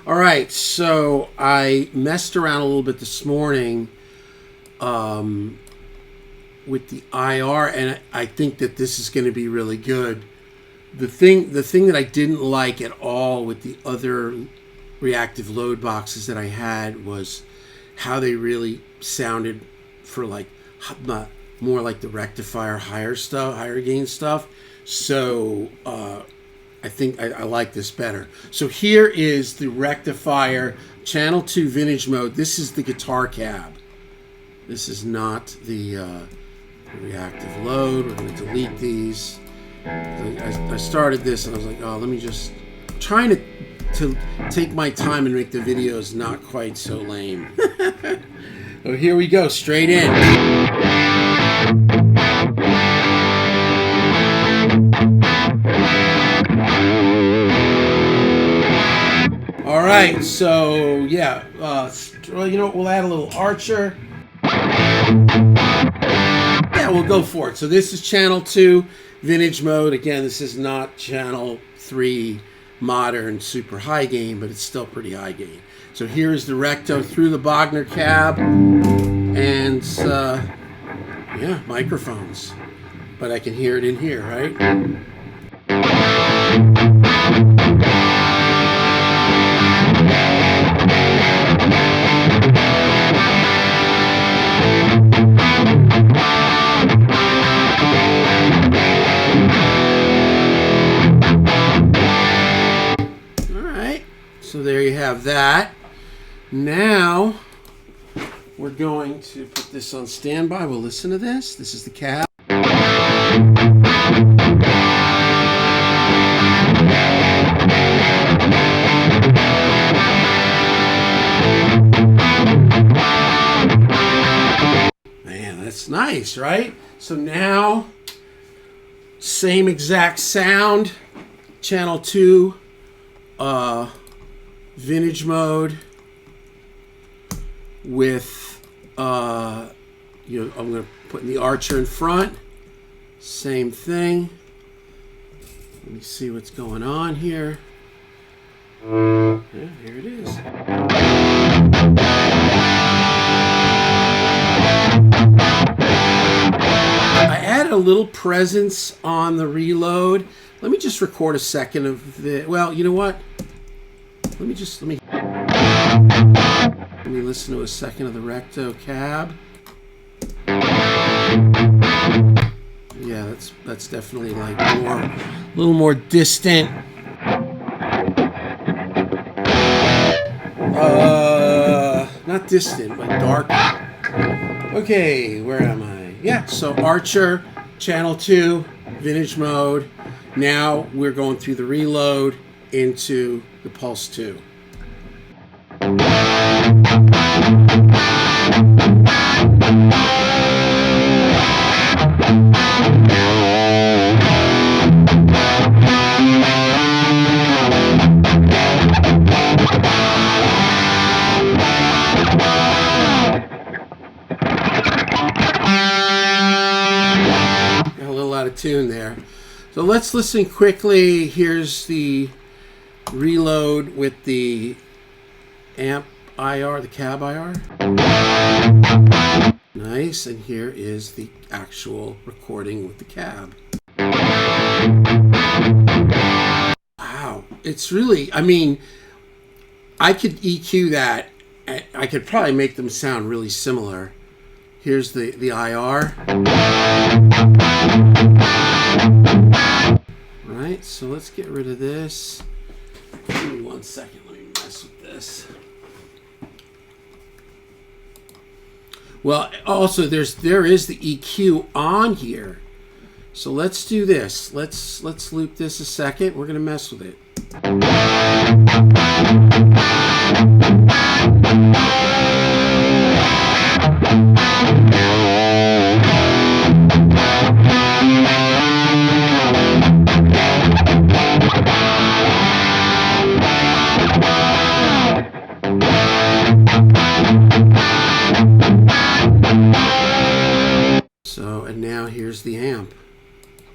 All right, so I messed around a little bit this morning with the IR, and I think that this is going to be really good. The thing that I didn't like at all with the other reactive load boxes that I had was how they really sounded for like more like the Rectifier higher gain stuff. So I think I like this better. So here is the Rectifier Channel 2 Vintage Mode. This is the guitar cab. This is not the reactive load. We're going to delete these. I started this and I was like, oh, let me just... trying to take my time and make the videos not quite so lame. So here we go, straight in. All right, so yeah, well, you know what, we'll add a little Archer. Yeah, we'll go for it. So this is Channel 2 Vintage Mode. Again, this is not Channel 3 Modern super high gain, but it's still pretty high gain. So here's the Recto through the Bogner cab, and yeah, microphones. But I can hear it in here, right? So there you have that. Now we're going to put this on standby. We'll listen to this. This is the cab. Man, that's nice, right? So now, same exact sound, Channel 2, Vintage Mode with I'm going to put in the Archer in front. Same thing. Let me see what's going on here. Yeah, here it is. I added a little presence on the reload. Let me just record a second of the... Well, you know what? Let me listen to a second of the Recto cab. Yeah, that's definitely like a little more distant. Not distant, but dark. Okay, where am I? Yeah, so Archer, Channel 2, Vintage Mode. Now we're going through the reload into the Pulse 2. Got a little out of tune there. So let's listen quickly. Here's the reload with the amp IR, the cab IR. Nice, and here is the actual recording with the cab. Wow, it's really, I mean, I could EQ that. I could probably make them sound really similar. Here's the IR. All right, so let's get rid of this. Give me 1 second, let me mess with this. Well, also there is the EQ on here. So let's do this. Let's loop this a second. We're gonna mess with it. So, and now here's the amp.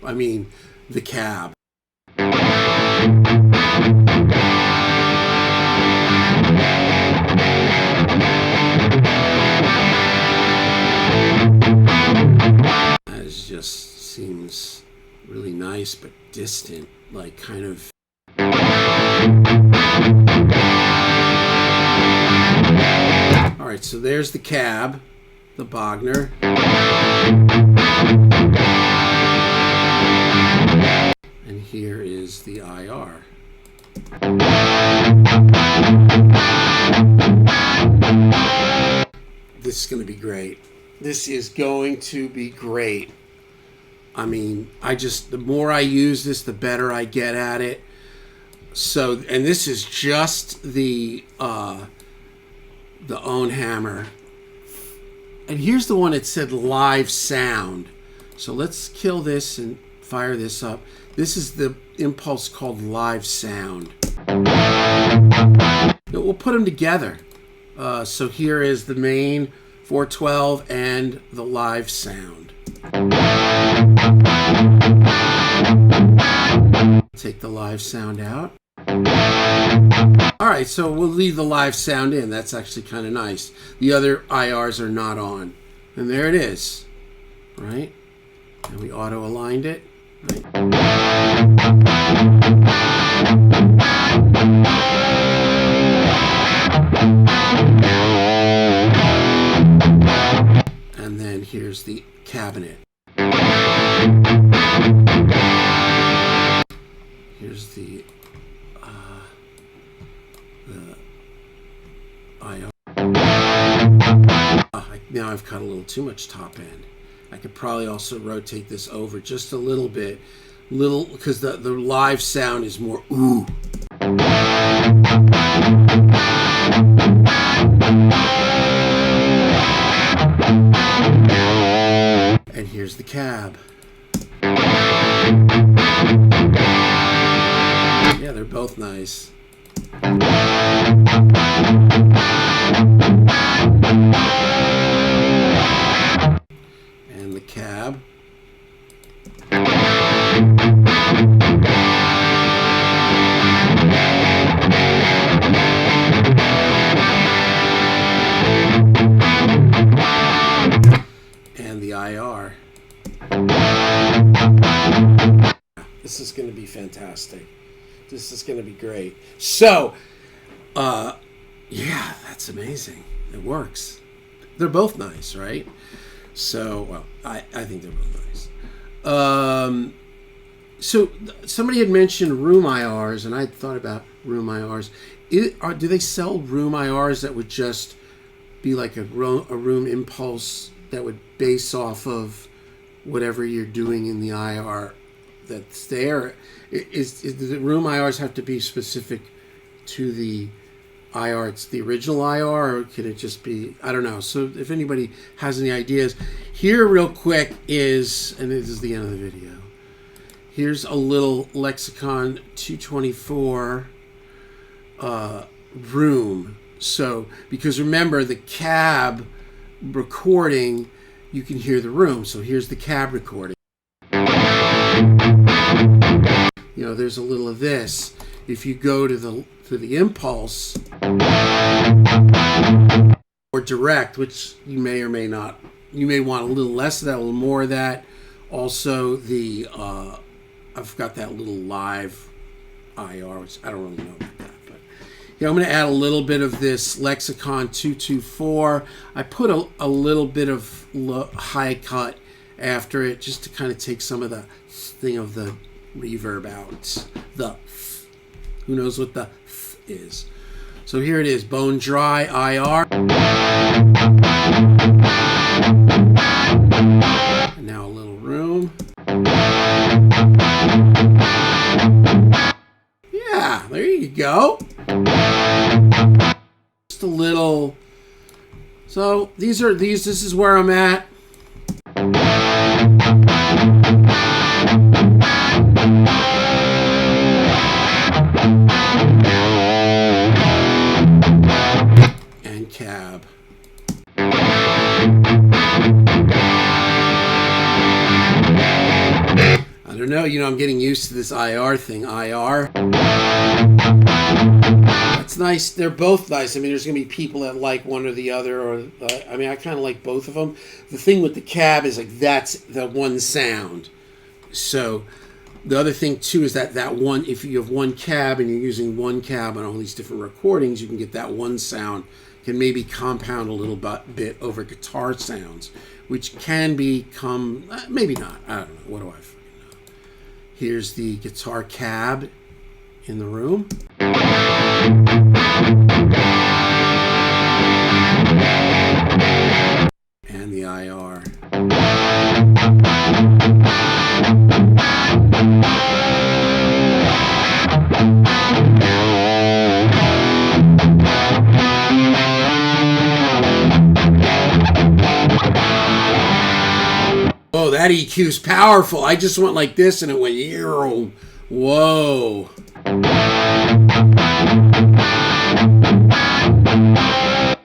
I mean, the cab. nice but distant, like kind of. All right, so there's the cab, the Bogner. And here is the IR. This is going to be great. This is going to be great. I mean, the more I use this, the better I get at it. So, and this is just the own hammer. And here's the one that said live sound. So let's kill this and fire this up. This is the impulse called live sound. We'll put them together. So here is the main 412 and the live sound. Take the live sound out. All right, so we'll leave the live sound in. That's actually kind of nice. The other IRs are not on. And there it is, right? And we auto-aligned it, right? And then here's the cabinet. Here's the IR. Now I've cut a little too much top end. I could probably also rotate this over just a little bit, because the live sound is more ooh. And here's the cab. Yeah, they're both nice. And the cab. And the IR. This is going to be fantastic. This is going to be great. So, yeah, that's amazing. It works. They're both nice, right? So, well, I think they're both nice. So somebody had mentioned room IRs, and I thought about room IRs. Do they sell room IRs that would just be like a room impulse that would base off of whatever you're doing in the IR that's there? Is the room IRs have to be specific to the IR? It's the original IR, or can it just be, I don't know. So if anybody has any ideas, here real quick is, and this is the end of the video, here's a little Lexicon 224 room. So, because remember, the cab recording, you can hear the room. So here's the cab recording. You know, there's a little of this. If you go to the impulse or direct, which you may or may not, you may want a little less of that, a little more of that. Also, the I've got that little live IR, which I don't really know about that, but yeah, I'm going to add a little bit of this Lexicon 224. I put a little bit of high cut after it, just to kind of take some of the thing of the reverb out. Who knows what the is? So here it is, bone dry IR. And now a little room. Yeah, there you go. Just a little. So this is where I'm at. And cab. I don't know, I'm getting used to this IR thing. IR. That's nice. They're both nice. I mean, there's going to be people that like one or the other, or I kind of like both of them. The thing with the cab is like that's the one sound. So The other thing too is that one, if you have one cab and you're using one cab on all these different recordings, you can get that one sound can maybe compound a little bit over guitar sounds, which can become, maybe not, I don't know, what do I fucking know. Here's the guitar cab in the room. And the IR. Oh, that EQ's powerful. I just went like this and it went, whoa.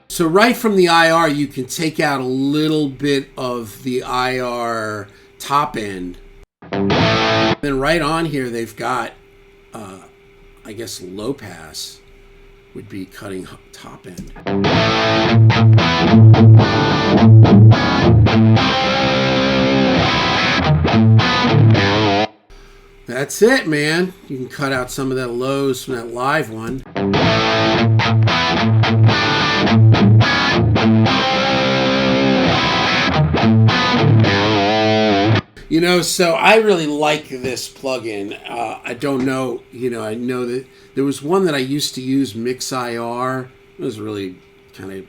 So right from the IR, you can take out a little bit of the IR top end. Then right on here, they've got, I guess, low pass would be cutting top end. That's it, man. You can cut out some of that lows from that live one. You know, so I really like this plugin. I don't know, I know that there was one that I used to use, Mix IR. It was really kind of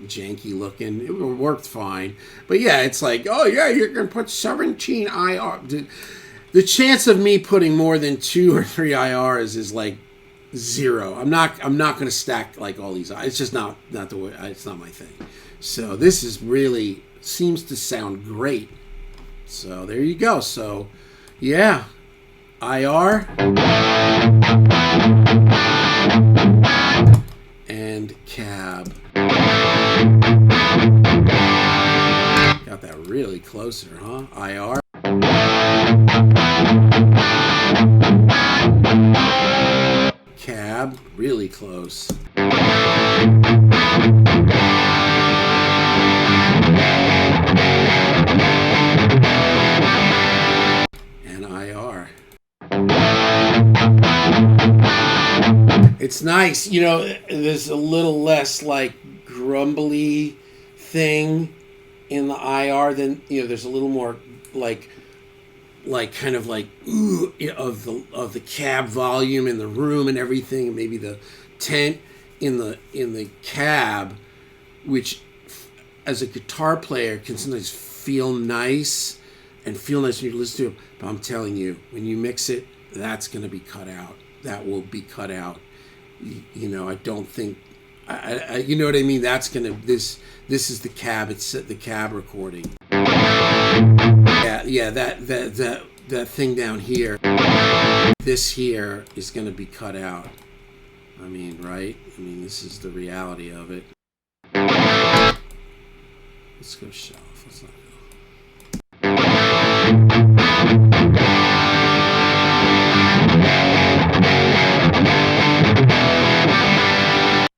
janky looking. It worked fine. But yeah, it's like, oh yeah, you're going to put 17 IR. The chance of me putting more than 2 or 3 IRs is like 0. I'm not going to stack like all these. It's just not the way. It's not my thing. So this is really seems to sound great. So there you go. So yeah, IR and cab. Got that really closer, huh? IR. Cab, really close. And IR. It's nice, there's a little less like grumbly thing in the IR than, there's a little more like kind of like ooh of the cab volume in the room and everything, and maybe the tent in the cab, which as a guitar player can sometimes feel nice when you listen to it. But I'm telling you, when you mix it, that's going to be cut out. That will be cut out. I don't think, you know what I mean? That's going to, this is the cab. It's the cab recording. Yeah, that thing down here, this here is going to be cut out. I mean, right? This is the reality of it. Let's go shelf. Let's not go.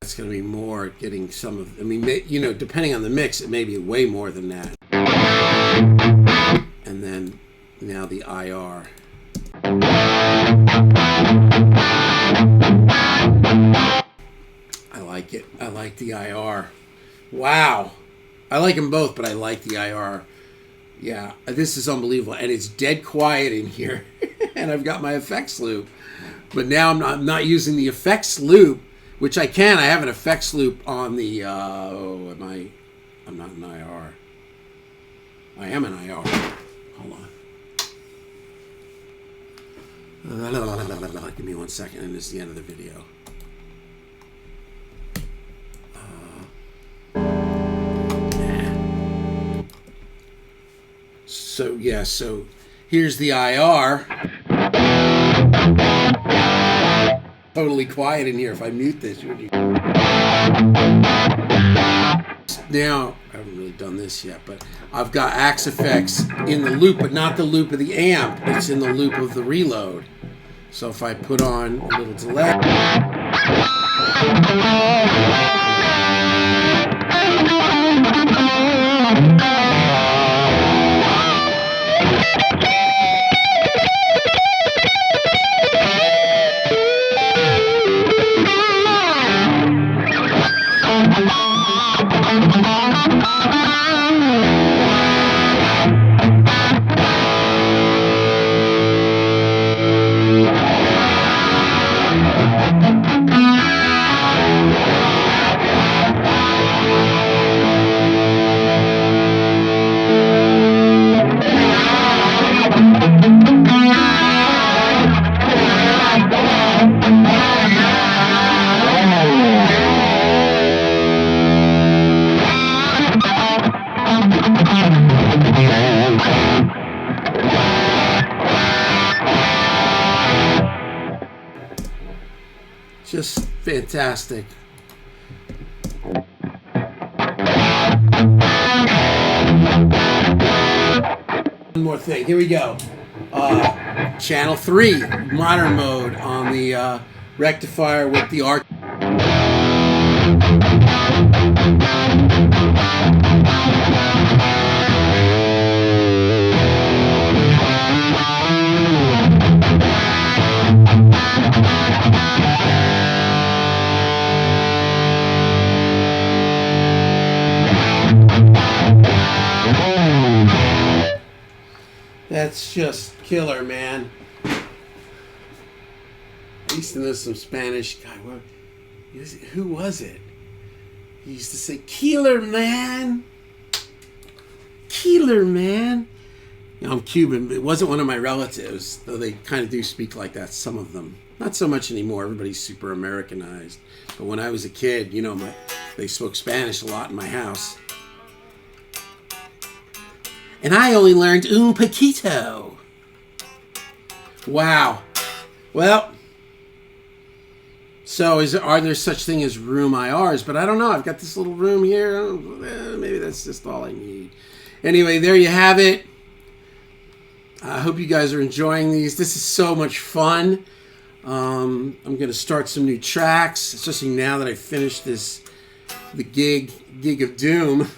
It's going to be more getting some of, depending on the mix, it may be way more than that. And then now the IR. I like it. I like the IR. Wow. I like them both, but I like the IR. Yeah, this is unbelievable. And it's dead quiet in here. And I've got my effects loop. But now I'm not using the effects loop, which I can. I have an effects loop on the, I'm not an IR. I am an IR. Hold on. Give me 1 second, and this is the end of the video. So here's the IR. Totally quiet in here. If I mute this, would you? Now, I haven't really done this yet, but I've got Axe effects in the loop, but not the loop of the amp. It's in the loop of the reload. So if I put on a little delay. fantastic. One more thing. Here we go. Channel 3, modern mode on the rectifier with the arc. That's just killer, man. I used to know some Spanish guy. Who was it? He used to say, "Killer, man. Killer, man." You know, I'm Cuban, but it wasn't one of my relatives, though they kind of do speak like that, some of them. Not so much anymore. Everybody's super Americanized. But when I was a kid, you know, they spoke Spanish a lot in my house. And I only learned un poquito. Wow. Well, so are there such thing as room IRs? But I don't know. I've got this little room here. Maybe that's just all I need. Anyway, there you have it. I hope you guys are enjoying these. This is so much fun. I'm going to start some new tracks, especially now that I finished the gig of doom.